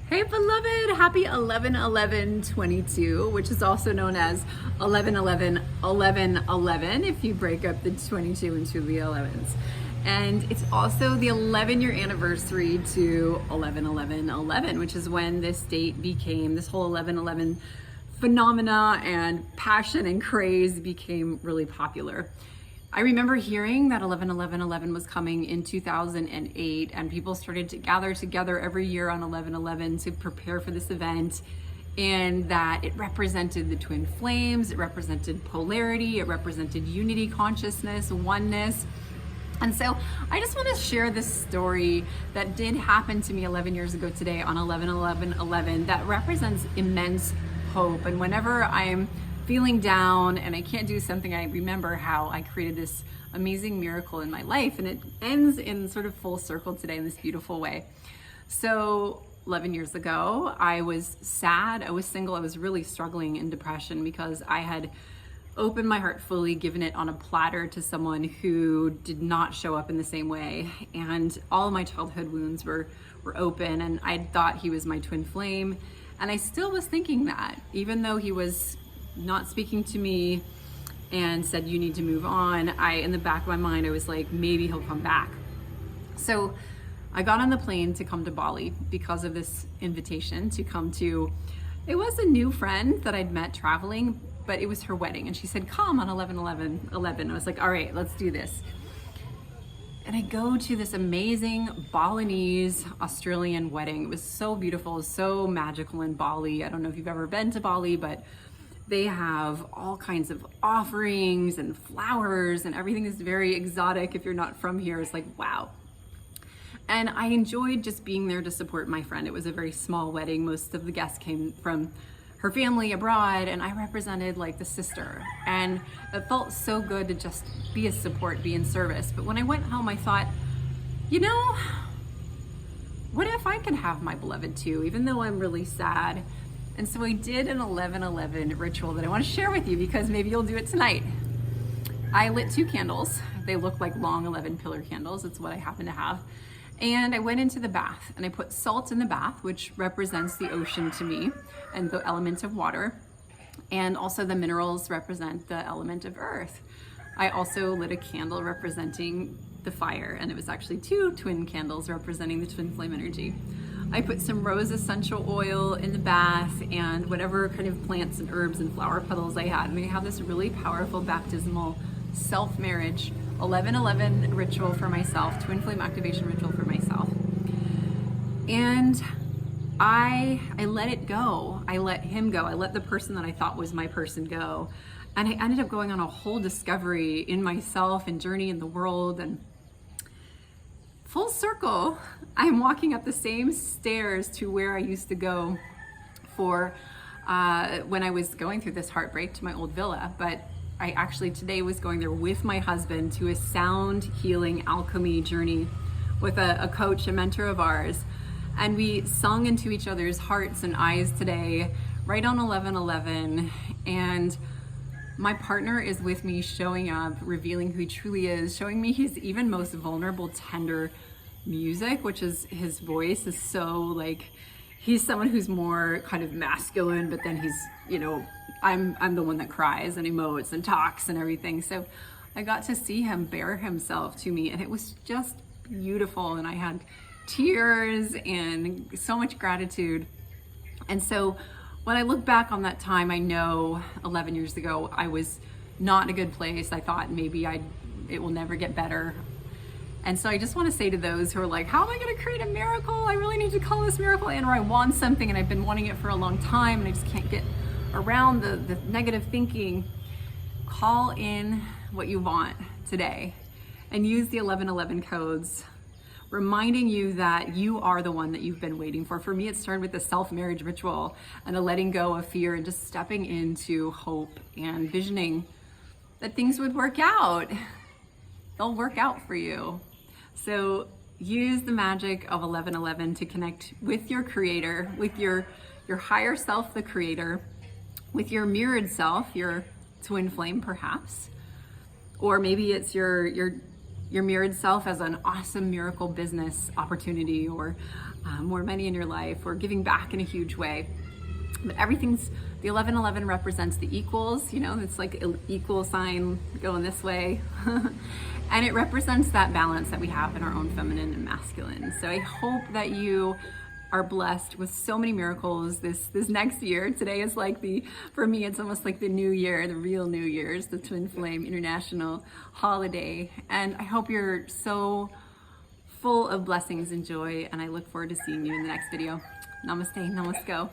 Hey beloved, happy 11/11/22, which is also known as 11/11/11/11 if you break up the 22 into the 11s. And it's also the 11-year anniversary to 11/11/11, which is when this date became, this whole 11/11 phenomena and passion and craze became really popular. I remember hearing that 11/11/11 was coming in 2008, and people started to gather together every year on 11/11 to prepare for this event, and that it represented the twin flames, it represented polarity, it represented unity, consciousness, oneness. And so I just want to share this story that did happen to me 11 years ago today on 11/11/11 that represents immense hope. And whenever I'm feeling down and I can't do something, I remember how I created this amazing miracle in my life, and it ends in sort of full circle today in this beautiful way. So 11 years ago, I was sad, I was single, I was really struggling in depression because I had opened my heart fully, given it on a platter to someone who did not show up in the same way. And all of my childhood wounds were open, and I thought he was my twin flame. And I still was thinking that, even though he was not speaking to me and said, you need to move on, in the back of my mind, I was like, maybe he'll come back. So I got on the plane to come to Bali because of this invitation to come to, it was a new friend that I'd met traveling, but it was her wedding. And she said, come on 11/11/11. I was like, all right, let's do this. And I go to this amazing Balinese Australian wedding. It was so beautiful, so magical in Bali. I don't know if you've ever been to Bali, but they have all kinds of offerings and flowers, and everything is very exotic. If you're not from here, it's like, wow. And I enjoyed just being there to support my friend. It was a very small wedding. Most of the guests came from her family abroad, and I represented like the sister. And it felt so good to just be a support, be in service. But when I went home, I thought, you know, what if I could have my beloved too, even though I'm really sad? And so I did an 11/11 ritual that I want to share with you, because maybe you'll do it tonight. I lit 2 candles. They look like long 11 pillar candles. It's what I happen to have. And I went into the bath and I put salt in the bath, which represents the ocean to me and the element of water. And also the minerals represent the element of earth. I also lit a candle representing the fire, and it was actually 2 twin candles representing the twin flame energy. I put some rose essential oil in the bath and whatever kind of plants and herbs and flower petals I had. And we have this really powerful baptismal self-marriage 11/11 ritual for myself, twin flame activation ritual for myself. And I let it go. I let him go. I let the person that I thought was my person go. And I ended up going on a whole discovery in myself and journey in the world. And full circle, I'm walking up the same stairs to where I used to go for when I was going through this heartbreak, to my old villa. But I actually today was going there with my husband to a sound healing alchemy journey with a coach, a mentor of ours. And we sung into each other's hearts and eyes today, right on 11/11. And my partner is with me, showing up, revealing who he truly is, showing me his even most vulnerable, tender music, which is his voice is so like, he's someone who's more kind of masculine, but then he's, you know, I'm the one that cries and emotes and talks and everything. So I got to see him bare himself to me, and it was just beautiful. And I had tears and so much gratitude. And so when I look back on that time, I know 11 years ago, I was not in a good place. I thought maybe it will never get better. And so I just want to say to those who are like, how am I going to create a miracle? I really need to call this miracle in, or I want something and I've been wanting it for a long time and I just can't get around the negative thinking. Call in what you want today and use the 11/11 codes, reminding you that you are the one that you've been waiting for. For me, it started with the self-marriage ritual and a letting go of fear and just stepping into hope and visioning that things would work out. They'll work out for you. So use the magic of 11/11 to connect with your creator, with your higher self, the creator, with your mirrored self, your twin flame perhaps, or maybe it's your mirrored self as an awesome miracle business opportunity, or more money in your life, or giving back in a huge way. But everything's, the 1111 represents the equals, you know, it's like an equal sign going this way. And it represents that balance that we have in our own feminine and masculine. So I hope that you are blessed with so many miracles this next year. Today is like for me, it's almost like the new year, the real New Year's, the Twin Flame International holiday. And I hope you're so full of blessings and joy, and I look forward to seeing you in the next video. Namaste, namasko.